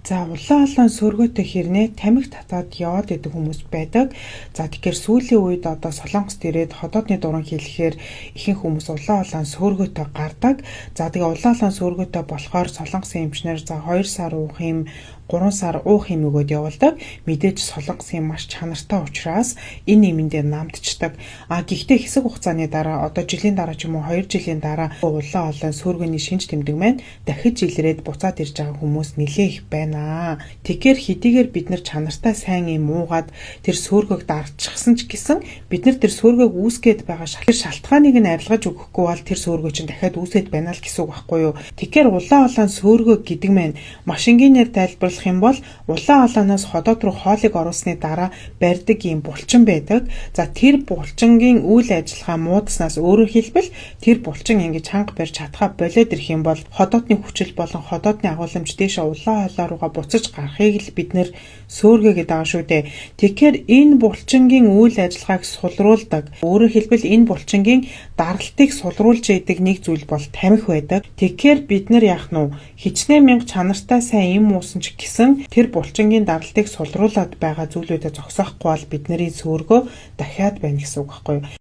За улаан олон сөргөөтэй хэрнээ тамхи татаад яваад идэг хүмүүс байдаг. За тэгэхээр сүүлийн үед одоо Солонгост ирээд ходоодны дуран хэлэхээр ихэнх хүмүүс улаан олон сөргөөтэй гардаг. За тэгээ улаан олон сөргөөтэй болохоор солонгосын эмчнэр за 2 сар уух юм 3 сар уух юм өгөөд явуулдаг. Мэдээж солонгосын маш чанартай учраас энэ нэмэндээ намдчдаг. Гэхдээ хэсэг хугацааны дараа одоо жилийн дараа ч юм уу 2 жилийн дараа улаан олон сөргөний шинж тэмдэг маань дахиж илрээд буцаад ирж байгаа хүмүүс нэлээ их байна. Тэгэхээр хэдийгээр бид нар чанартай сайн юм уугаад тэр сөргөг дарчихсан ч гэсэн бид нар тэр сөргөг үүсгээд байгаа шалтгааныг нь арилгаж өгөхгүй бол тэр сөргөө чинь дахиад үүсээд байна л гэсэн үг байхгүй юу? Тэгэхээр улаан олон сөргөг гэдэг маань машингийнээр тайлбарлах юм бол улаан олооноос ходоод руу хоолыг оруулсны дараа барьдаг юм булчин байдаг. За тэр булчингийн үйл ажиллагаа муудаснаас өөрөөр хэлбэл тэр булчин ингэж ханга барьж чадхаа болоод ирэх юм бол ходоодны хүчил болон ходоодны агуулмж дээшээ улаан олоо руугаа буцаж гарахыг л бид нэр сөөргө гэдэг байгаа шүү дээ. Тэгэхээр энэ булчингийн үйл ажиллагааг сулруулдаг. Өөрөөр хэлбэл энэ булчингийн даралтыг сулруулж яадаг нэг зүйл бол тамхи байдаг. Тэгэхээр бид нар яах нь хичнээн мянга чанартай сайн юм уусан ч гэсэн тэр булчингийн даралтыг сулруулад байгаа зүйлүүдэд зогсоохгүй бол бидний сөөргөө дахиад байна гэсэн үг байхгүй юу?